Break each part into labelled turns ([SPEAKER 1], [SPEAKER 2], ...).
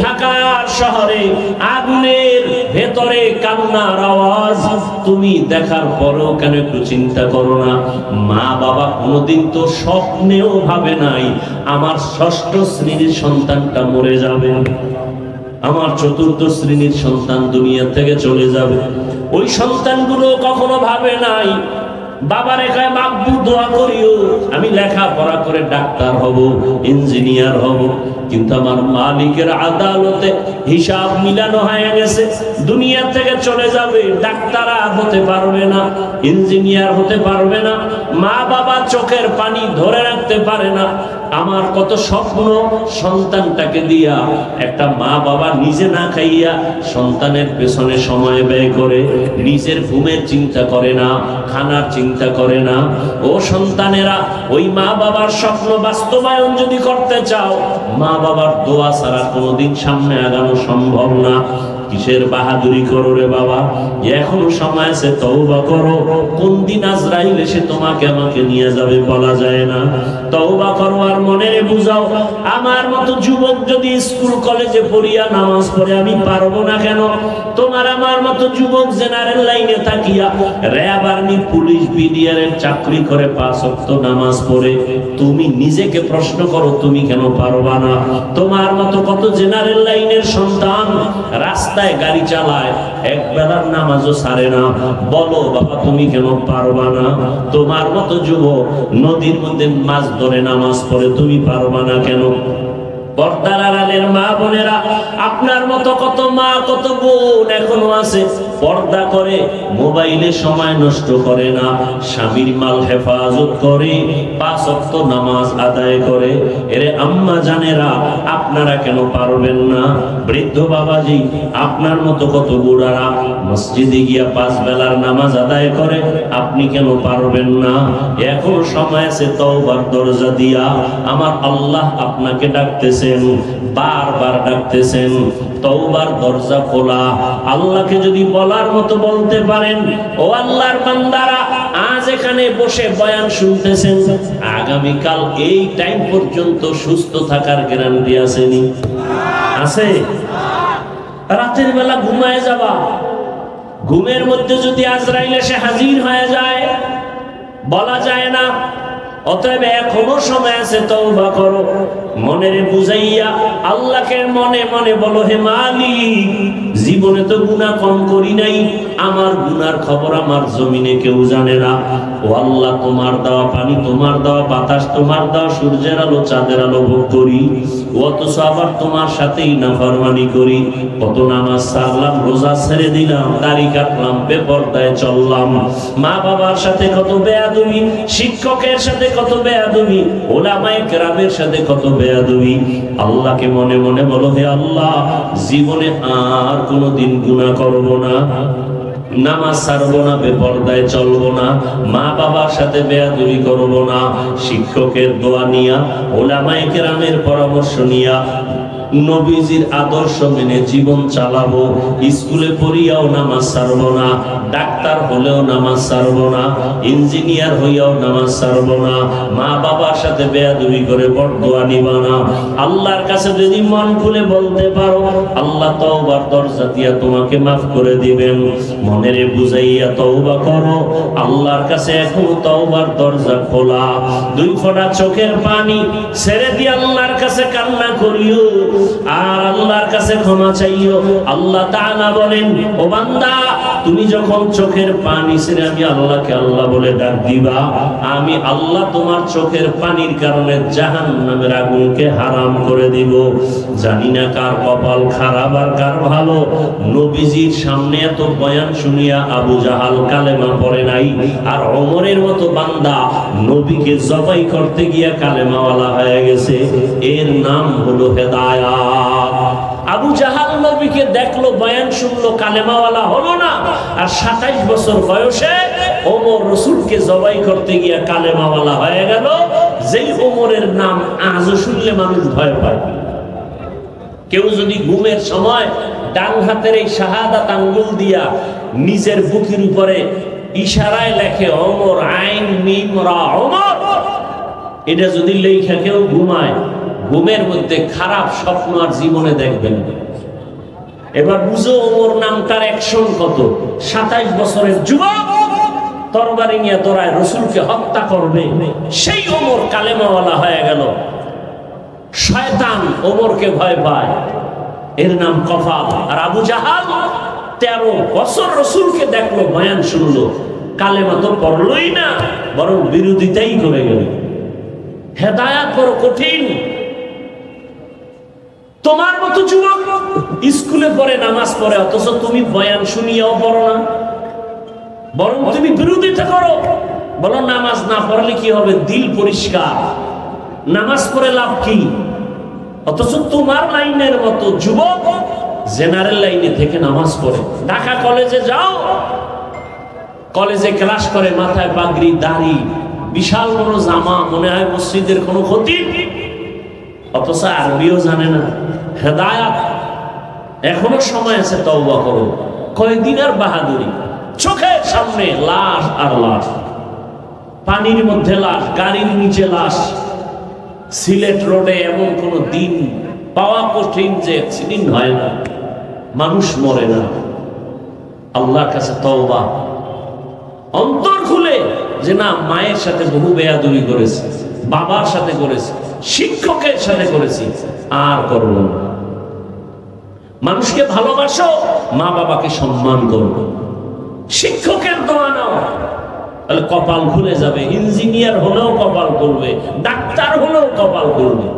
[SPEAKER 1] ঢাকার শহরে আগুনের ভেতরে কান্নার আওয়াজ তুমি দেখার পরেও কেন একটু চিন্তা করো না? মা বাবা কোনোদিন তো স্বপ্নেও ভাবে নাই আমার 6ষ্ঠ শ্রেণীর সন্তানটা মরে যাবে, আমার 4র্থ শ্রেণীর সন্তান দুনিয়া থেকে চলে যাবে। ওই সন্তানগুলো কখনো ভাবে নাই বাবার একাই মাগবু দোয়া করিও আমি লেখাপড়া করে ডাক্তার হব, ইঞ্জিনিয়ার হব। কিন্তু আমার মালিকের আদালতে হিসাব মিলানো হয়ে গেছে, দুনিয়া থেকে চলে যাবে, ডাক্তার আর হতে পারবে না, ইঞ্জিনিয়ার হতে পারবে না, মা বাবা চোখের পানি ধরে রাখতে পারে না। আমার কত স্বপ্ন সন্তানটাকে দিয়া, একটা মা বাবা নিজে না খাইয়া সন্তানের পেছনে সময় ব্যয় করে, নিজের ঘুমের চিন্তা করে না, খানার চিন্তা করে না। ও সন্তানেরা, ওই মা বাবার স্বপ্ন বাস্তবায়ন যদি করতে চাও, মা বাবার দোয়া ছাড়া কোনোদিন সামনে আগানো সম্ভব না। কিসের বাহাদুরি করো রে বাবা? এখনো সময় আছে, তওবা করো। কোন দিন আজরাইল এসে তোমাকে আমাকে নিয়ে যাবে বলা যায় না। তওবা করো আর মনে বুঝাও, আমার মতো যুবক যদি স্কুল কলেজে পড়িয়া নামাজ পড়ে আমি পারবো না কেন? তোমার আমার মতো যুবক জেনারেল লাইনে থাকিয়া র্যাব আর্মি পুলিশ বিডিআরের চাকরি করে 5 ওয়াক্ত নামাজ পড়ে তুমি নিজেকে প্রশ্ন করো তুমি কেন পারবা না? তোমার মতো কত জেনারেল লাইনের সন্তান রাস্তায় গাড়ি চালায়, এক বেলার নামাজও ছাড়ে না, বলো বাবা তুমি কেন পারবা না? তোমার মতো যুবক নদীর মধ্যে মাছ ধরে নামাজ পড়ে তুমি পারবা না কেন? পর্দার আড়ালের মা বোনেরা, আপনার মতো কত মা কত বোন এখনো আছে পর্দা করে, মোবাইলে সময় নষ্ট করে না, স্বামীর মাল হেফাজত করে, 5 ওয়াক্ত নামাজ আদায় করে। এরে আম্মা জানেরা, আপনারা কেন পারবেন না? বৃদ্ধ বাবাজি, আপনার মতো কত বুড়ারা মসজিদে গিয়া 5 বেলার নামাজ আদায় করে, আপনি কেন পারবেন না? এখন সময় আছে তওবার দরজা দিয়া, আমার আল্লাহ আপনাকে ডাকতেছে, বারবার ডাকতেছেন, তওবার দরজা খোলা। আল্লাহকে যদি বলার মতো বলতে পারেন, ও আল্লাহর বান্দারা আজ এখানে বসে বয়ান শুনতেছেন, আগামীকাল এই টাইম পর্যন্ত সুস্থ থাকার গ্যারান্টি আসেনি? আছে? রাতের বেলা ঘুমায় যাবা, ঘুমের মধ্যে যদি আজরাইল এসে হাজির হয়ে যায় বলা যায় না। অতএব এখনো সময় আছে, তওবা করো। মনের বুঝাইয়া আল্লাহকে মনে মনে বলো, হে মালিক, জীবনে তো গুনাহ কম করি নাই, আমার গুনার খবর আমার জমিনে কেউ জানে না। ও আল্লাহ, তোমার দেওয়া পানি, তোমার দেওয়া বাতাস, তোমার দেওয়া সূর্যের আলো চাঁদের আলো ভোগ করি, অথচ আবার তোমার সাথেই নাফরমানি করি। কত নামাজ ছাড়লাম, রোজা ছেড়ে দিলাম, দাড়ি কাটলাম, বেপরদায় চললাম, মা বাবার সাথে কত বেয়াদবি, শিক্ষকের সাথে কত বেয়াদবি, ওলামায়ে কেরামের সাথে কত বেয়াদবি। আল্লাহকে মনে মনে বলো, হে আল্লাহ, জীবনে আর কোনোদিন গুনাহ করব না, নামাজ ছাড়বো না, বেপরদায় চলবো না, মা বাবার সাথে বেয়াদবি করবো না, শিক্ষকের দোয়া নিয়া, ওলামায়ে কেরামের পরামর্শ নিয়া, নবীজির আদর্শ মেনে জীবন চালাবো। স্কুলে পড়িয়াও নামাজ ছাড়বো না, ডাক্তার হলেও নামাজ ছাড়বো না, ইঞ্জিনিয়ার হইয়াও নামাজ ছাড়বো না, মা বাবার সাথে বেয়াদবি করে বরদোয়া নিবা না। আল্লাহর কাছে যদি মন খুলে বলতে পারো, আল্লাহ তওবার দরজা দিয়া তোমাকে মাফ করে দিবেন। মনের বুঝাইয়া তওবা করো, আল্লাহর কাছে এখন তওবার দরজা খোলা। 2 ফোঁটা চোখের পানি ছেড়ে দিয়ে আল্লাহর কাছে কান্না করিও আর আল্লাহর কাছে ক্ষমা চাইও। আল্লাহ তাআলা বলেন, ও বান্দা, তুমি যখন চোখের পানি ছেড়ে আমি আল্লাহকে আল্লাহ বলে ডাক দিবা, আমি আল্লাহ তোমার চোখের পানির কারণে জাহান্নামের আগুনকে হারাম করে দিব। জানি না কার কপাল খারাপ আর কার ভালো। নবীজির সামনে এত বয়ান শুনিয়া আবু জাহাল কালেমা পড়ে নাই, আর ওমরের মতো বান্দা নবীকে জবাই করতে গিয়া কালেমাওয়ালা হয়ে গেছে। এর নাম হলো হেদায়েত। আবু জাহাল নবীকে দেখলো, বয়ান শুনলো, কালেমাওয়ালা হলো না, আর 27 বছর বয়সে ওমর রাসূলকে জবাই করতে গিয়া কালেমাওয়ালা হয়ে গেল। যেই ওমরের নাম আজও শুনলে মানুষ ভয় পায়। কেউ যদি ঘুমের সময় ডান হাতের এই শাহাদাত আঙ্গুল দিয়া নিজের বুকের উপরে ইশারায় লেখে ওমর, আইন মিম রা ওমর, এটা যদি লেখা কেউ ঘুমায়, ঘুমের মধ্যে খারাপ স্বপ্ন আর জীবনে দেখবেন। এবার বুঝো ওমর নামটার অ্যাকশন কত। 27 বছরের যুবক তরবারি নিয়ে দৌড়ায়, রসুলকে হত্যা করবে। সেই ওমর কালেমাওয়ালা হয়ে গেল। শয়তান ওমরকে ভয় পায়, এর নাম কফাল। আর আবু জাহাল 13 বছর রসুলকে দেখলো, বয়ান শুনলো, কালেমা তো পড়লই না, বরং বিরোধিতাই করে গেল। হেদায়াত বড় কঠিন। তোমার মতো যুবক স্কুলে পড়ে, নামাজ পড়ে, অথচ তুমি বয়ান শুনিয়াও পড়ো না, বরং তুমি বিরোধিতা করো। বলো নামাজ না পড়লে কি হবে? দিল পরিষ্কার, নামাজ পড়ে লাভ কি? অথচ তোমার লাইনের মতো যুবক জেনারেল লাইনে থেকে নামাজ পড়ে। ঢাকা কলেজে যাও, কলেজে ক্লাস করে, মাথায় পাগড়ি, দাড়ি, বিশাল বড় জামা, মনে হয় মসজিদের কোনো খতিব, অথচ আরবিও জানে না। হেদায়াত এখনো সময় আছে, তওবা করো। কয়দিন আর বাহাদুরি? চোখের সামনে লাশ আর লাশ, পানির মধ্যে লাশ, গাড়ির নিচে লাশ। সিলেট রোডে এমন কোন দিন পাওয়া কঠিন যে অ্যাক্সিডেন্ট হয় না, মানুষ মরে না। আল্লাহর কাছে তওবা, অন্তর খুলে যে না, মায়ের সাথে বহু বেয়াদবি করেছি, বাবার সাথে করেছি, শিক্ষকের সাথে করেছি, আর করব না। মানুষকে ভালোবাসো, মা বাবাকে সম্মান করো, শিক্ষকের দোয়া নাও, তাহলে কপাল খুলে যাবে। ইঞ্জিনিয়ার হলেও কপাল খুলবে, ডাক্তার হলেও কপাল খুলবে।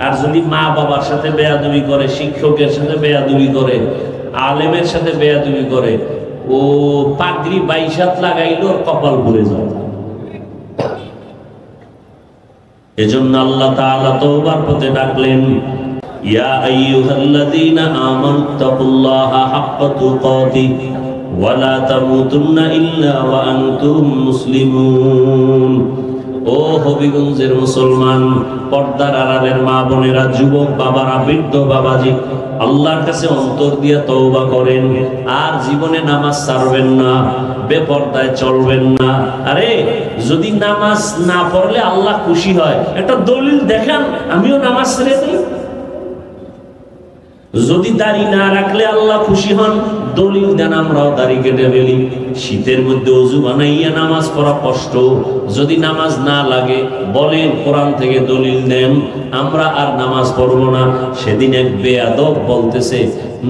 [SPEAKER 1] আর যদি মা বাবার সাথে বেয়াদবি করে, শিক্ষকের সাথে বেয়াদবি করে, আলেমের সাথে বেয়াদবি করে, ও পাগড়ি 22 হাত লাগাইলো, কপাল ঘুরে যাবে। এজন্য আল্লাহ তাআলা তওবার পথে ডাকলেন, ইয়া আইয়ুহাল্লাযীনা আমানুত্তাকুল্লাহা হাক্কা তুকাতিহ ওয়া লা তামুতুন্না ইল্লা ওয়া আনতুম মুসলিমুন। ও হবিগঞ্জের মুসলমান, পর্দার আড়ালের মা বোনেরা, যুবক বাবারা, বৃদ্ধ বাবাজি, আল্লাহর কাছে অন্তর দিয়ে তওবা করেন, আর জীবনে নামাজ ছাড়বেন না, বেপর্দায় চলবেন না। আরে যদি নামাজ না পড়লে আল্লাহ খুশি হয়, একটা দলিল দেখান, আমিও নামাজ ছেড়ে দিই। যদি দাড়ি না রাখলে আল্লাহ খুশি হন, দলিল দেন, আমরাও দাড়ি কেটে ফেলি। শীতের মধ্যে ওযু বানাইয়া নামাজ পড়া কষ্ট, যদি নামাজ না লাগে বলেন, কোরআন থেকে দলিল দেন, আমরা আর নামাজ পড়ব না। সেদিন এক বেয়াদব বলতেছে,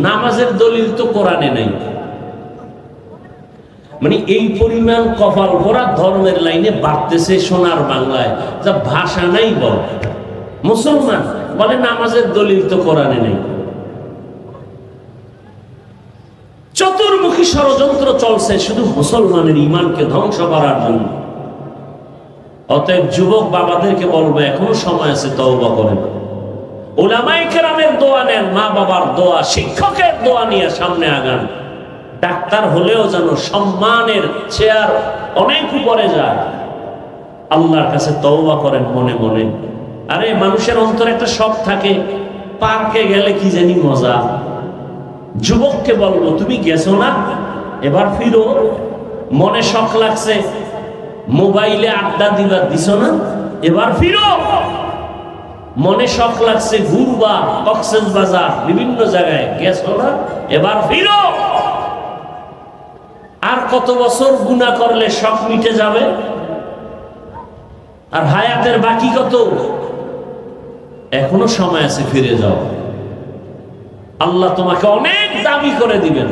[SPEAKER 1] নামাজের দলিল তো কোরআনে নাই। মানে এই পরিমাণ কপাল ভরা ধর্মের লাইনে বাড়তেছে সোনার বাংলায়, যা ভাষা নাই। বল মুসলমান বলে নামাজের দলিল তো কোরআনে নেই। চতুর্মুখী ষড়যন্ত্র চলছে শুধু মুসলমানের ঈমানকে ধ্বংস করার জন্য। অতএব যুবক বাবাদেরকে বলবো, এখনো সময় আছে, তওবা করেন। উলামায়ে কেরামের দোয়া নেন, মা বাবার দোয়া, শিক্ষকের দোয়া নিয়ে সামনে আগান। ডাক্তার হলেও যেন সম্মানের চেয়ার অনেক উপরে যায়। আল্লাহর কাছে তওবা করেন মনে মনে। আরে মানুষের অন্তরে একটা শখ থাকে, পার্কে গেলে কি জানি মজা। যুবককে বলবো, তুমি গেছো না, এবার ফিরো। মনে শখ লাগছে, মোবাইলে আড্ডা দিবার দিছো না, এবার ফিরো। মনে শখ লাগছে ঘুরবা, কক্সবাজার, বিভিন্ন জায়গায় গেছো না, এবার ফিরো। আর কত বছর গুনাহ করলে শখ মিটে যাবে? আর হায়াতের বাকি কত? এখনো সময় আছে, ফিরে যাও। আল্লাহ তোমাকে অনেক দামি করে দিবেন।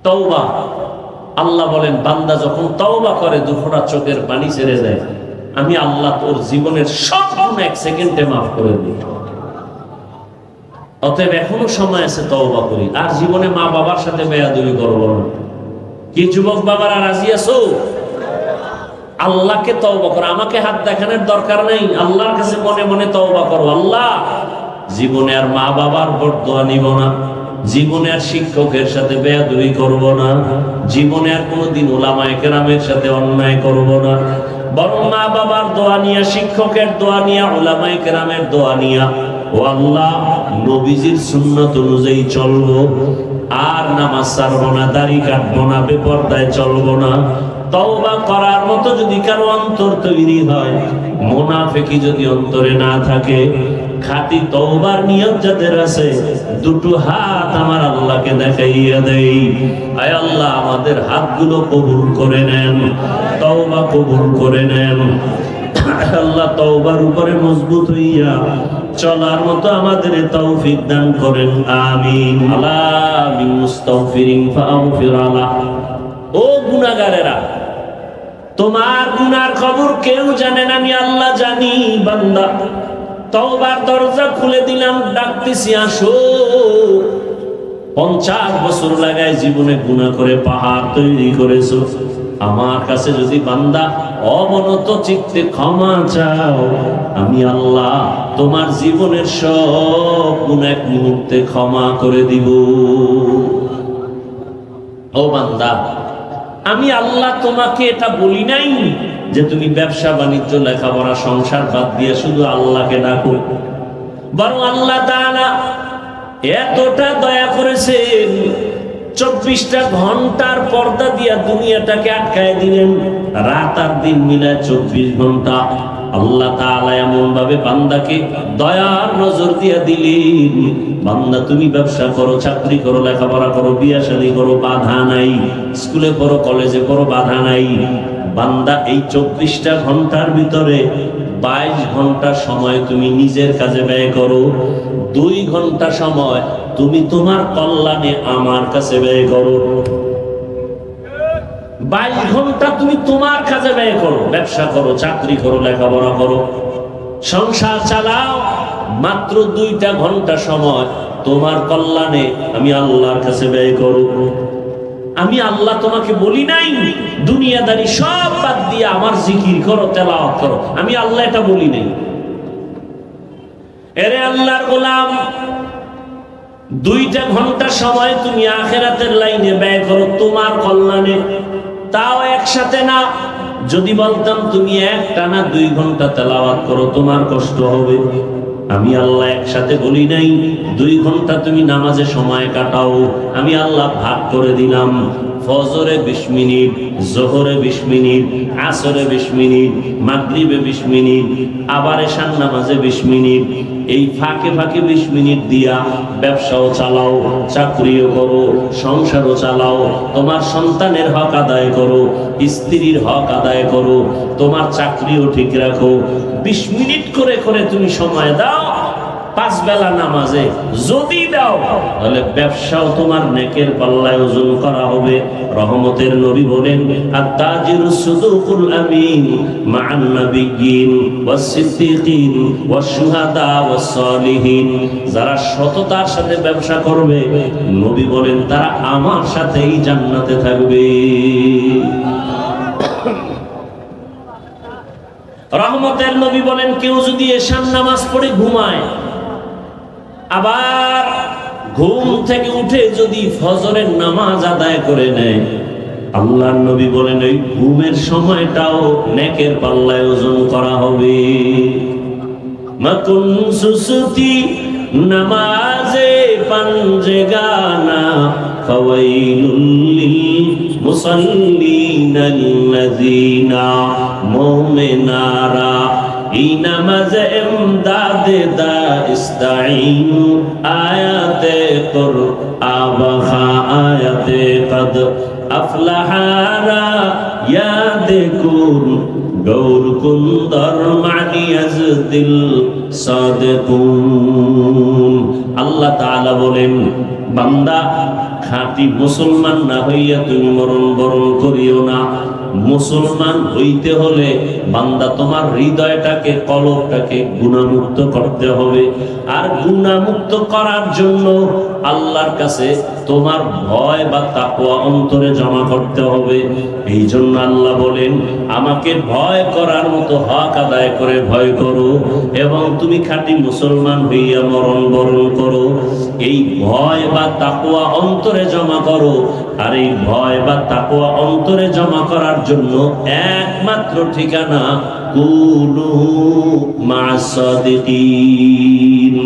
[SPEAKER 1] তওবা, আল্লাহ বলেন, বান্দা যখন তওবা করে দুফোঁটা চোখের পানি ছেড়ে দেয়, আমি আল্লাহ তোর জীবনের সব গুনাহ 1 সেকেন্ডে মাফ করে দিই। অতএব এখনো সময় আছে, তওবা করি। আর জীবনে মা বাবার সাথে বেয়াদবি করব না। কি যুবক বাবারা রাজি আছো? আল্লাহকে তওবা করো, আমাকে হাত দেখানোর দরকার নেই। আল্লাহর কাছে মনে মনে তওবা করো, আল্লাহ জীবনে আর মা বাবার বরদোয়া নিব না, জীবনে আর শিক্ষকের সাথে বেয়াদবি করব না, জীবনে আর কোনোদিন উলামায়ে কেরামের সাথে অন্যায় করব না, বরং মা বাবার দোয়া নিয়া, শিক্ষকের দোয়া নিয়া, উলামায়ে কেরামের দোয়া নিয়া, ও আল্লাহ নবীজির সুন্নাত অনুযায়ী চলবো, আর নামাজ ছাড়বো না, দাড়ি কাটবো না, বেপরদায় চলবো না। তওবা করার মতো যদি কারো অন্তর তৈরি হয়, মুনাফিকি যদি অন্তরে না থাকে, খাঁটি তওবার নিয়ত যাদের আছে, দুটো হাত আমার আল্লাহকে দেখাইয়া দেই, আয় আল্লাহ আমাদের হাতগুলো কবুল করে নেন, তওবা কবুল করে নেন। আল্লাহ তওবার উপরে মজবুত হইয়া চলার মতো আমাদের তৌফিক দান করেন, আমিন। আল্লাহ মিন মুস্তাগফিরিন ফাগফির আলাহ। ও গুনাহগারেরা, তোমার গুনার খবর কেউ জানে না, আমি আল্লাহ জানি। বান্দা, তওবার দরজা খুলে দিলাম, ডাকতেছি আসো। 50 বছর লাগায় জীবনে গুনাহ করে পাহাড় তৈরি করেছো, আমার কাছে যদি বান্দা অবনত চিত্তে ক্ষমা চাও, আমি আল্লাহ তোমার জীবনের সব গুনাহ এক মুহূর্তে ক্ষমা করে দিব। ও বান্দা, আমি আল্লাহ তোমাকে এটা বলি নাই যে তুমি ব্যবসা বাণিজ্য লেখাপড়া সংসার বাদ দিয়ে শুধু আল্লাহকে ডাকো, বরং আল্লাহ তাআলা এতটা দয়া করেছেন, 24টা ঘন্টার পর্দা দিয়া দুনিয়াটাকে আটকায় দিলেন, রাত আর দিন মিলায় 24 ঘন্টা। আল্লাহ তাআলা এমন ভাবে বান্দাকে দয়ার নজর দিয়া দিলেন, বান্দা তুমি ব্যবসা করো, চাকরি করো, লেখাপড়া করো, বিয়ে শাদী করো, বাধা নাই, স্কুলে পড়ো, কলেজে পড়ো, বাধা নাই। বান্দা এই 24টা ঘন্টার ভিতরে 22 ঘন্টা সময় তুমি নিজের কাজে ব্যয় করো, 2 ঘন্টা সময় তুমি তোমার কল্যাণে আমার কাছে ব্যয় করো। 22 ঘন্টা তুমি তোমার কাজে ব্যয় করো, ব্যবসা করো, চাকরি করো, লেখাপড়া করো, সংসার চালাও। মাত্র 2টা ঘন্টা সময় তোমার কল্যাণে আমি আল্লাহর কাছে ব্যয় করো। আমি আল্লাহ তোমাকে বলি নাই দুনিয়াদারি সব বাদ দিয়ে আমার জিকির করো, তেলাওয়াত করো, আমি আল্লাহ এটা বলি নাই। এরে আল্লাহর গোলাম, 2টা ঘন্টা সময় তুমি আখিরাতের লাইনে ব্যয় করো তোমার কল্যাণে, তাও একসাথে না। যদি বলতাম তুমি একটানা 2 ঘন্টা তেলাওয়াত করো, তোমার কষ্ট হবে। আমি আল্লাহ একসাথে বলি নাই 2 ঘন্টা তুমি নামাজে সময় কাটাও, আমি আল্লাহ ভাগ করে দিলাম। ফজরে 20 মিনিট, জোহরে 20 মিনিট, আসরে 20 মিনিট, মাগরিবে 20 মিনিট, আবার এশার নামাজে 20 মিনিট। এই ফাঁকে ফাঁকে 20 মিনিট দিয়া ব্যবসাও চালাও, চাকরিও করো, সংসারও চালাও, তোমার সন্তানের হক আদায় করো, স্ত্রীর হক আদায় করো, তোমার চাকরিও ঠিক রাখো। 20 মিনিট করে করে তুমি সময় দাও 5 বেলা নামাজে, যদি দাও তাহলে ব্যবসাও তোমার নেকের পাল্লায় ওজন করা হবে। রহমতের নবী বলেন, আত-তাজিরুস সুদুকুল আমিন মা'আন নাবিয়্যিন ওয়াস সিদ্দিকিন ওয়াস শুহাদা ওয়াস সালিহিন। যারা সততার সাথে ব্যবসা করবে, নবী বলেন তারা আমার সাথেই জান্নাতে থাকবে। রহমতের নবী বলেন, কেউ যদি এশার নামাজ পড়ে ঘুমায়, আবার ঘুম থেকে উঠে যদি ফজরের নামাজ আদায় করে নেয়, আল্লাহর নবী বলেন ওই ঘুমের সময়টাও নেকের পাল্লায় ওজন করা হবে। মাকুন সুসুতি নামাজে পাঞ্জেগানা ফাওয়াইলুল লিল মুসাল্লিনাল্লাযিনা মুমিনারা এই নামাজে ইমদাদে দা ইস্তাইন আয়াতে কুর আবখা আয়াতে কদ আফলাহারা ইয়াদে কুন গৌর কুন্দর মানিয়াজ দিল সাদেকুন। আল্লাহ তাআলা বলেন, বান্দা খাঁটি মুসলমান না হইয়া তুমি মরণ বরণ করিও না। মুসলমান হইতে হলে বান্দা তোমার হৃদয়টাকে, কলবটাকে গুনাহমুক্ত করতে হবে। আর গুনাহমুক্ত করার জন্য আল্লাহর কাছে তোমার ভয় বা তাকওয়া অন্তরে জমা করতে হবে। এই জন্য আল্লাহ বলেন, আমাকে ভয় করার মতো হক আদায় করে ভয় করো এবং তুমি খাঁটি মুসলমান হইয়া মরণ বরণ করো। এই ভয় বা তাকওয়া অন্তরে জমা করো। আর এই ভয় বা তাকওয়া অন্তরে জমা করার জন্য একমাত্র ঠিকানা কুনু মা'আস সাদিকিন।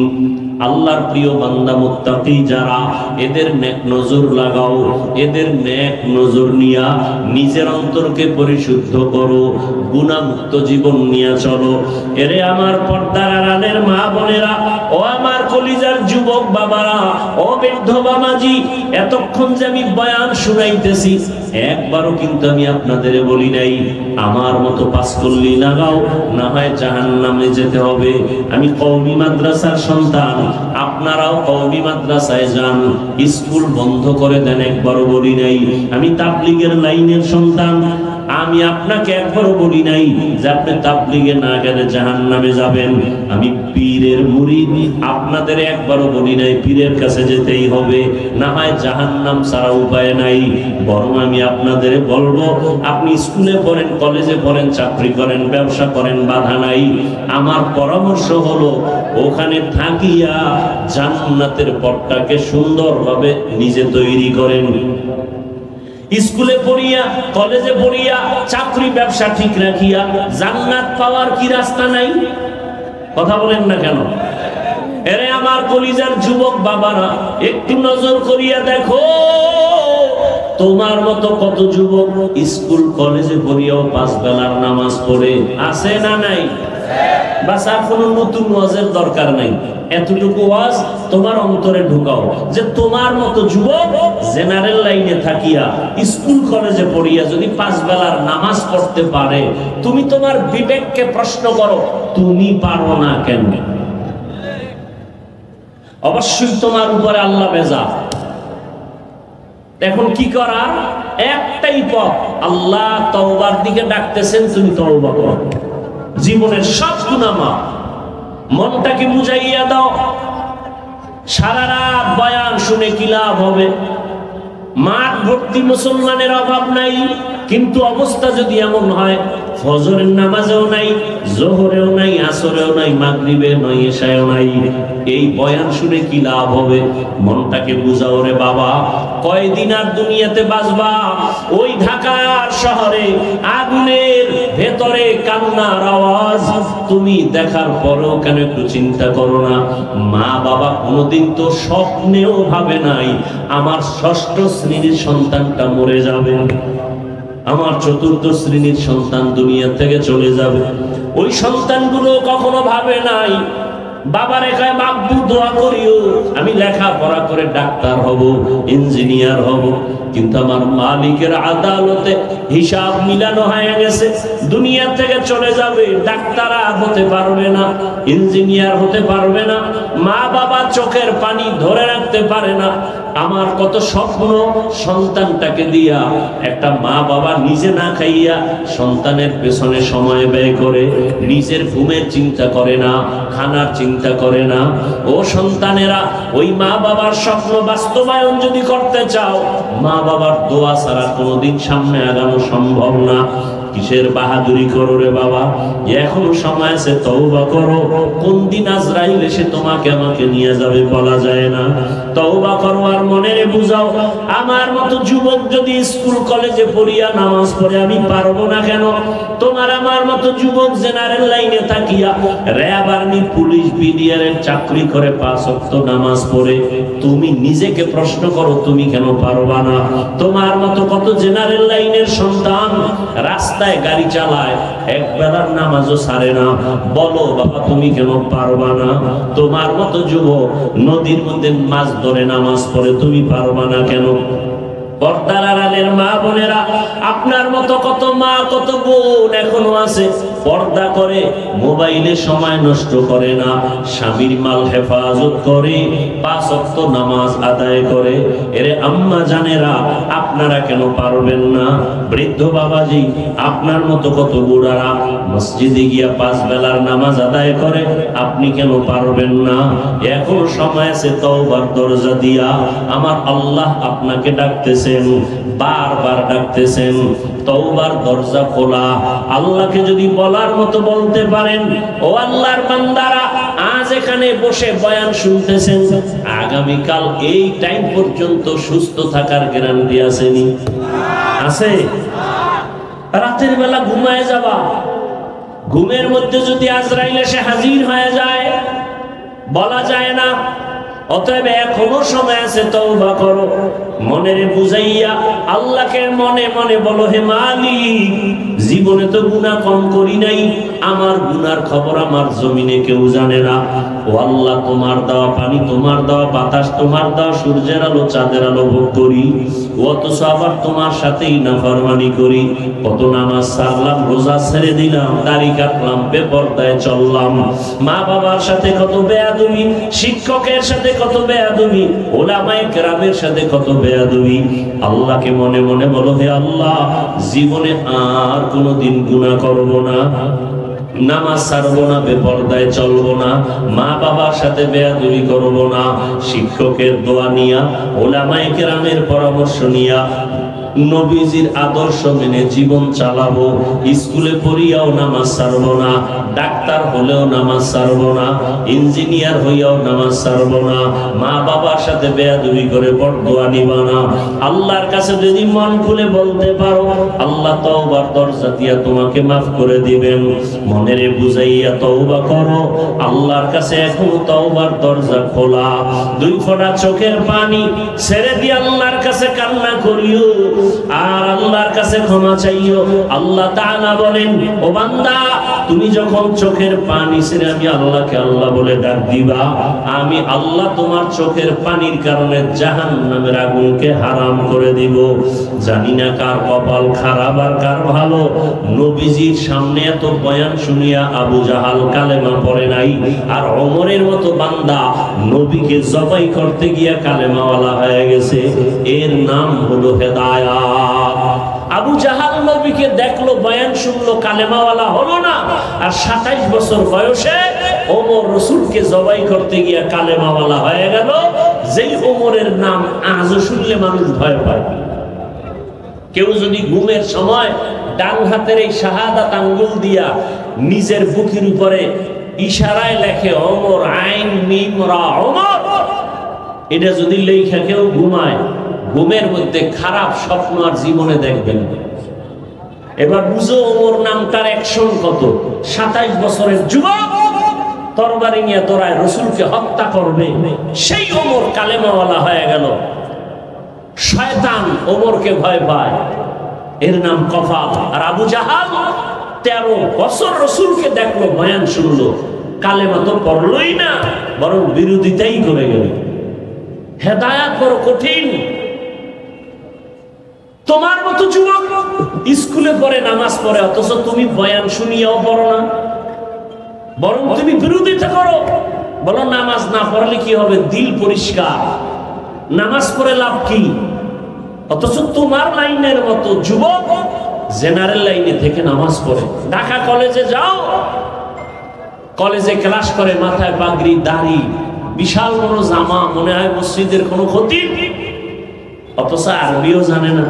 [SPEAKER 1] আল্লাহর প্রিয় বান্দা মুত্তাকি যারা, এদের নেক নজর লাগাও, এদের নেক নজর নিয়া নিজের অন্তরকে পরিশুদ্ধ করো, গুনাহমুক্ত জীবন নিয়ে চলো। এরে আমার পর্দার আড়ালের মা বোনেরা, ও আমার কলিজার যুবক বাবারা, ও বৃদ্ধ বাবাজি, এতক্ষণ যে আমি বয়ান শুনাইতেছি, একবারও কিন্তু আমি আপনাদের বলি নাই আমার মতো পাঁচকল্লি লাগাও, না হয় জাহান্নামে যেতে হবে। আমি কওমি মাদ্রাসার সন্তান, আপনারাও কওমি মাদ্রাসায় যান, স্কুল বন্ধ করে দেন, একবারও বলি নাই। আমি তাবলীগের লাইনের সন্তান, আমি আপনাকে একবারও বলি নাই যে আপনি তাবলীগে না গেলে জাহান্নামে যাবেন। আমি পীরের মুরিদ, আপনাদের একবারও বলি নাই পীরের কাছে যেতেই হবে, না হয় জাহান্নাম ছাড়া উপায় নাই। বরং আমি আপনাদের বলবো, আপনি স্কুলে পড়েন, কলেজে পড়েন, চাকরি করেন, ব্যবসা করেন, বাধা নাই। আমার পরামর্শ হলো ওখানে থাকিয়া জান্নাতের পথটাকে সুন্দরভাবে নিজে তৈরি করেন। স্কুলে পড়িয়া, কলেজে পড়িয়া, চাকরি ব্যবসা ঠিক রাখিয়া জান্নাত পাওয়ার কি রাস্তা নাই? কথা বলেন না কেন? এরে আমার কলিজার যুবক বাবারা, একটু নজর করিয়া দেখো, তোমার মতো কত যুবক স্কুল কলেজে পড়িয়াও 5 বেলার নামাজ পড়ে আছে না নাই? বাস আর কোনো নতুন ওয়াজের দরকার নাই, এতটুকু ওয়াজ তোমার অন্তরে ঢুকাও যে তোমার মতো যুবক জেনারেল লাইনে থাকিয়া স্কুল কলেজে পড়িয়া যদি 5 বেলার নামাজ পড়তে পারে, তুমি তোমার বিবেককে প্রশ্ন করো, তুমি পারো না কেন? অবশ্যই তোমার উপরে আল্লাহ বেজা। এখন কি করা? একটাই পথ, আল্লাহ তওবার দিকে ডাকতেছেন, তুমি তওবা করো, জীবনের সব গুনাহ মাফ। মনটাকে বুঝাইয়া দাও, সারা রাত বয়ান শুনে কি লাভ হবে? মাঠ ভর্তি মুসলমানের অভাব নাই, কিন্তু অবস্থা যদি এমন হয় ফজরের নামাজেও নাই, জোহরেও নাই, আসরেও নাই, মাগরিবে নাই, এশায়ও নাই, এই বয়ান শুনে কি লাভ হবে? মনটাকে বুঝাও রে বাবা, কয়দিন আর দুনিয়াতে বাঁচবা? ওই ঢাকার শহরে আগুনের ভেতরে কান্নার আওয়াজ তুমি দেখার পরেও কেন একটু চিন্তা করো না? মা বাবা কোনোদিন তো স্বপ্নেও ভাবে নাই আমার 6ষ্ঠ শ্রেণীর সন্তানটা মরে যাবে, আমার 4র্থ শ্রেণীর সন্তান দুনিয়া থেকে চলে যাবে। ওই সন্তানগুলো কখনো ভাবে নাই বাবার একাই মাগবু দোয়া করিও আমি লেখাপড়া করে ডাক্তার হব, ইঞ্জিনিয়ার হব, কিন্তু আমার মালিকের আদালতে হিসাব মিলানো হয়ে গেছে, দুনিয়া থেকে চলে যাবে, ডাক্তার আর হতে পারবে না, ইঞ্জিনিয়ার হতে পারবে না, মা বাবা চোখের পানি ধরে রাখতে পারে না। আমার কত স্বপ্ন সন্তানটাকে দিয়া, একটা মা বাবা নিজে না খাইয়া সন্তানের পেছনে সময় ব্যয় করে, নিজের ঘুমের চিন্তা করে না, খানার চিন্তা করে না। ও সন্তানেরা, ওই মা বাবার স্বপ্ন বাস্তবায়ন যদি করতে চাও, মা বাবার দোয়া ছাড়া কোনোদিন সামনে আগানো সম্ভব না। কিসের বাহাদুরি করো রে বাবা? এখনো সময় আছে, তওবা করো। কোন দিন আজরাইল এসে তোমাকে আমাকে নিয়ে যাবে বলা যায় না। তওবা করো আর মনেরে বুঝাও, আমার মতো যুবক যদি স্কুল কলেজে পড়িয়া নামাজ পড়ে আমি পারবো না কেন? তোমার আমার মতো যুবক জেনারেল লাইনে থাকিয়া র্যাব, আর্মি, পুলিশ, বিডিআরের চাকরি করে 5 ওয়াক্ত নামাজ পড়ে, তুমি নিজেকে প্রশ্ন করো তুমি কেন পারবা না? তোমার মতো কত জেনারেল লাইনের সন্তান রাস্তায় গাড়ি চালায়, এক বেলার নামাজও ছাড়ে না, বলো বাবা তুমি কেন পারবা না? তোমার মতো যুবক নদীর মধ্যে মাছ ধরে নামাজ পড়ে, তুমি পারবা না কেন? পর্দার আড়ালের মা বোনেরা, আপনার মতো কত মা কত বোন এখনো আছে পর্দা করে, মোবাইলে সময় নষ্ট করে না, স্বামীর মাল হেফাজত করে, 5 ওয়াক্ত নামাজ আদায় করে। এরে আম্মা জানেরা, আপনারা কেন পারবেন না? বৃদ্ধ বাবাজি, আপনার মতো কত বুড়ারা মসজিদে গিয়া 5 বেলার নামাজ আদায় করে, আপনি কেন পারবেন না? এখনো সময় আছে, তওবার দরজা দিয়া আমার আল্লাহ আপনাকে ডাকতেছেন, বারবার ডাকতেছেন। তওবার দরজা খোলা। আল্লাহকে যদি বলার মতো বলতে পারেন, ও আল্লাহর বান্দারা, আজ এখানে বসে বয়ান শুনতেছেন, আগামীকাল এই টাইম পর্যন্ত সুস্থ থাকার গ্যারান্টি আসেনি? আছে? রাতের বেলা ঘুমায় যাবা, ঘুমের মধ্যে যদি আজরাইল এসে হাজির হয়ে যায়, বলা যায় না। অতএব এখনো সময় আছে, তওবা করো। মনের বুঝাইয়া আল্লাহকে মনে মনে বলো, হে মালিক, জীবনে তো গুনাহ কম করি নাই, আমার গুনার খবর আমার জমিনে কেউ জানে না। ও আল্লাহ, তোমার দেওয়া পানি, তোমার দেওয়া বাতাস, তোমার দেওয়া সূর্যের আলো, চাঁদের আলো ভোগ করি, অথচ আবার তোমার সাথেই নাফরমানি করি। কত নামাজ ছাড়লাম, রোজা ছেড়ে দিলাম, দাড়ি কাটলাম, বেপরদায় চললাম, মা বাবার সাথে কত বেয়াদবি, শিক্ষকের সাথে কত বেয়াদবি, ওলামায়ে কেরামের সাথে কত বেয়াদবি। আল্লাহকে মনে মনে বলো, হে আল্লাহ, জীবনে আর কোনোদিন গুনাহ করব না, নামাজ ছাড়বো না, বেপরদায় চলবো না, মা বাবার সাথে বেয়াদবি করবো না, শিক্ষকের দোয়া নিয়া, ওলামায়ে কেরামের পরামর্শ নিয়া, নবীজির আদর্শ মেনে জীবন চালাবো। স্কুলে পড়িয়াও নামাজ ছাড়বো না, ডাক্তার হলেও নামাজ ছাড়বো না, ইঞ্জিনিয়ার হইয়াও নামাজ ছাড়বো না, মা বাবার সাথে বেয়াদবি করে বরদোয়া নিবা না। আল্লাহর কাছে যদি মন খুলে বলতে পারো, আল্লাহ তওবার দরজা দিয়া তোমাকে মাফ করে দিবেন। মনের বুঝাইয়া তওবা করো, আল্লাহর কাছে এখন তওবার দরজা খোলা। দুই ফোঁটা চোখের পানি ছেড়ে দিয়ে আল্লাহর কাছে কান্না করিও, আর আল্লাহর কাছে ক্ষমা চাইও। আল্লাহ তাআলা বলেন, ও বান্দা, তুমি যখন চোখের পানি ছেড়ে আমি আল্লাহকে আল্লাহ বলে ডাক দিবা, আমি আল্লাহ তোমার চোখের পানির কারণে জাহান্নামের আগুনকে হারাম করে দিব। জানি না কার কপাল খারাপ আর কার ভালো। নবীজির সামনে এত বয়ান শুনিয়া আবু জাহাল কালেমা পড়ে নাই, আর ওমরের মতো বান্দা নবীকে জবাই করতে গিয়া কালেমাওয়ালা হয়ে গেছে। এর নাম হলো হেদায়েত। আবু জাহাল নবীকে দেখলো, বয়ান শুনলো, কালেমাওয়ালা হলো না, আর 27 বছর বয়সে ওমর রাসূলকে জবাই করতে গিয়া কালেমাওয়ালা হয়ে গেল। যেই ওমরের নাম আজও শুনলে মানুষ ভয় পায়। কেউ যদি ঘুমের সময় ডান হাতের এই শাহাদাত আঙ্গুল দিয়া নিজের বুকের উপরে ইশারায় লেখে ওমর, আইন মিম রা ওমর, এটা যদি লেখা কেউ ঘুমায়, ঘুমের মধ্যে খারাপ স্বপ্ন আর জীবনে দেখবেন। এবার বুঝো ওমর নামটার অ্যাকশন কত। 27 বছরের যুবক তরবারি নিয়ে দৌড়ায়, রাসূলকে হত্যা করবে, সেই ওমর কালেমাওয়ালা হয়ে গেল। শয়তান ওমরকে ভয় পায়, এর নাম কফাল। আর আবু জাহাল 13 বছর রাসূলকে দেখলো, বয়ান শুনলো, কালেমা তো পড়লই না, বরং বিরোধিতাই করে গেল। হেদায়েত বড় কঠিন। তোমার মতো যুবক স্কুলে পড়ে, নামাজ পড়ে, অথচ তুমি বয়ান শুনিয়াও পড়ো না, বরং তুমি বিরোধিতা করো। বলো নামাজ না পড়লে কি হবে, দিল পরিষ্কার, নামাজ পড়ে লাভ কি? অথচ তোমার লাইনের মতো যুবক জেনারেল লাইনে থেকে নামাজ পড়ে। ঢাকা কলেজে যাও, কলেজে ক্লাস করে, মাথায় পাগড়ি, দাড়ি, বিশাল বড় জামা, মনে হয় মসজিদের কোনো ক্ষতি, অথচ আরবিও জানে না।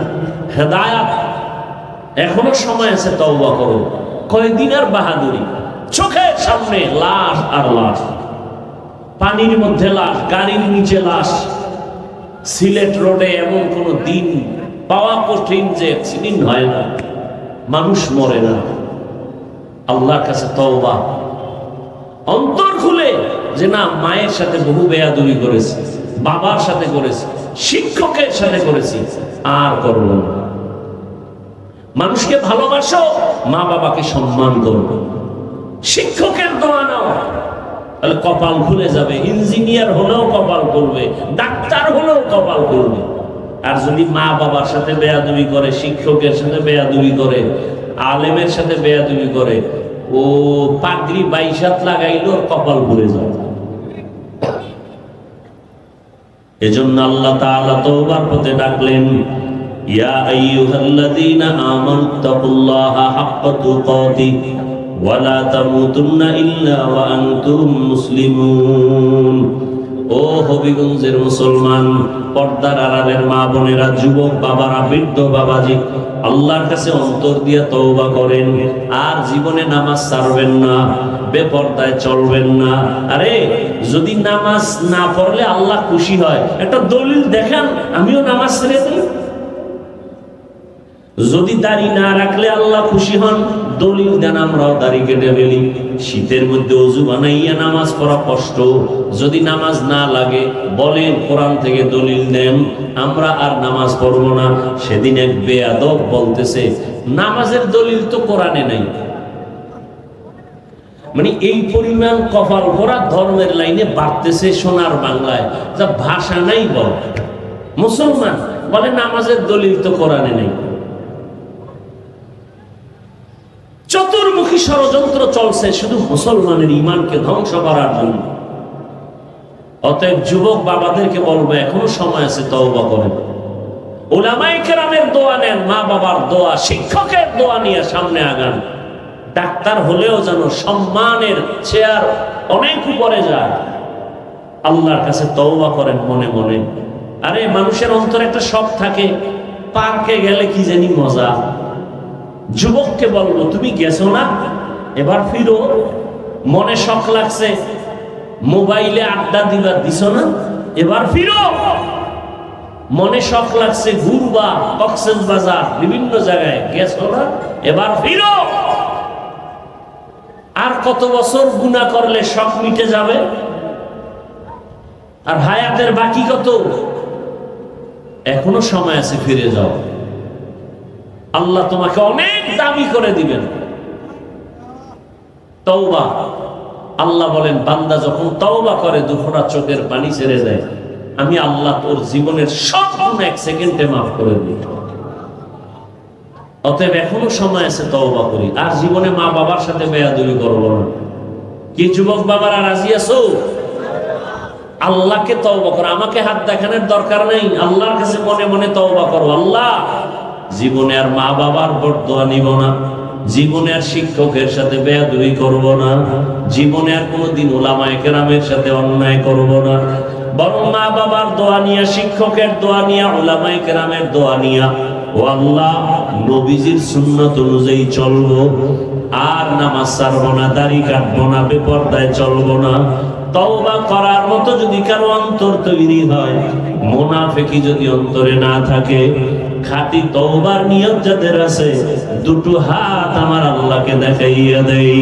[SPEAKER 1] হেদায়েত এখনো সময় আছে, তওবা করো। কয়দিন আর বাহাদুরি? চোখের সামনে লাশ আর লাশ, পানির মধ্যে লাশ, গাড়ির নিচে লাশ। সিলেট রোডে এমন কোন দিন পাওয়া কঠিন যে অ্যাক্সিডেন্ট হয় না, মানুষ মরে না। আল্লাহর কাছে তওবা, অন্তর খুলে যে না, মায়ের সাথে বহু বেয়াদবি করেছি, বাবার সাথে করেছি, শিক্ষকের সাথে করেছি, আর করব না। মানুষকে ভালোবাসো, মা বাবাকে সম্মান করো, শিক্ষকের দোয়া নাও, তাহলে কপাল খুলে যাবে। ইঞ্জিনিয়ার হলেও কপাল করবে, ডাক্তার হলেও কপাল করবে। আর যদি মা বাবার সাথে বেয়াদবি করে, শিক্ষকের সাথে বেয়াদবি করে, আলেমের সাথে বেয়াদবি করে, ও পাগড়ি 22 হাত লাগাইলো, কপাল খুলে যাবে। এজন্য আল্লাহ তাআলা তওবার পথে ডাকলেন, ইয়া আইয়ুহাল্লাযীনা আমানুত্তাকুল্লাহা হাক্কা তুকাতিহ ওয়া লা তামুতুন্না ইল্লা ওয়া আনতুম মুসলিমুন। ও হবিগঞ্জের মুসলমান, পর্দার আড়ালের মা বোনেরা, যুবক বাবারা, বৃদ্ধ বাবাজি, আল্লাহর কাছে অন্তর দিয়ে তওবা করেন, আর জীবনে নামাজ ছাড়বেন না, বেপরদায় চলবেন না। আরে যদি নামাজ না পড়লে আল্লাহ খুশি হয়, একটা দলিল দেখান, আমিও নামাজ ছেড়ে দিই। যদি দাড়ি না রাখলে আল্লাহ খুশি হন, দলিল দেন আমরাও দাড়ি কেটে ফেলি। শীতের মধ্যে ওযু বানাইয়া নামাজ পড়া কষ্ট, যদি নামাজ না লাগে বলেন কোরআন থেকে দলিল দেন, আমরা আর নামাজ পড়ব না। সেদিন এক বেয়াদব বলতেছে নামাজের দলিল তো কোরআনে নাই। মানে এই পরিমাণ কপাল ভরা ধর্মের লাইনে বাড়তেছে সোনার বাংলায়, যা ভাষা নাই বল। মুসলমান বলে নামাজের দলিল তো কোরআনে নেই। চতুর্মুখী ষড়যন্ত্র চলছে শুধু মুসলমানের ঈমানকে ধ্বংস করার জন্য। অতএব যুবক বাবাদেরকে বলবো এখনো সময় আছে, তওবা করেন। উলামায়ে কেরামের দোয়া নেন, মা বাবার দোয়া, শিক্ষকের দোয়া নিয়ে সামনে আগান। ডাক্তার হলেও যেন সম্মানের চেয়ার অনেক উপরে যায়। আল্লাহর কাছে তওবা করেন মনে মনে। আরে মানুষের অন্তরে একটা শখ থাকে, পার্কে গেলে কি জানি মজা। যুবককে বলবো তুমি গেছো না, এবার ফিরো। মনে শখ লাগছে মোবাইলে আড্ডা দিবা, দিছো না, এবার ফিরো। মনে শখ লাগছে ঘুরবা, কক্সবাজার বিভিন্ন জায়গায়, গেছো না, এবার ফিরো। আর কত বছর গুনাহ করলে শখ মিটে যাবে? আর হায়াতের বাকি কত? এখনো সময় আছে, ফিরে যাও। আল্লাহ তোমাকে অনেক দামি করে দিবেন। তওবা, আল্লাহ বলেন বান্দা যখন তওবা করে দুফোঁটা চোখের পানি ছেড়ে দেয়, আমি আল্লাহ তোর জীবনের সব গুনাহ এক সেকেন্ডে মাফ করে দিই। অতএব এখনো সময় আছে, তওবা করি। আর জীবনে মা বাবার সাথে বেয়াদবি করব না। কি যুবক বাবারা রাজি আছো? আল্লাহকে তওবা করো, আমাকে হাত দেখানোর দরকার নেই। আল্লাহর কাছে মনে মনে তওবা করো, আল্লাহ জীবনে আর মা বাবার বরদোয়া নিব না, জীবনে আর শিক্ষকের সাথে বেয়াদবি করব না, জীবনে আর কোনোদিন উলামায়ে কেরামের সাথে অন্যায় করব না। বরং মা বাবার দোয়া নিয়া, শিক্ষকের দোয়া নিয়া, উলামায়ে কেরামের দোয়া নিয়া, ও আল্লাহ নবীজির সুন্নাত অনুযায়ী চলবো। আর নামাজ ছাড়বো না, দাড়ি কাটবো না, বেপরদায় চলবো না। তওবা করার মতো যদি কারো অন্তর তৈরি হয়, মুনাফিকি যদি অন্তরে না থাকে, খাঁটি তওবার নিয়ত যাদের আছে, দুটো হাত আমার আল্লাহকে দেখাইয়া দেই।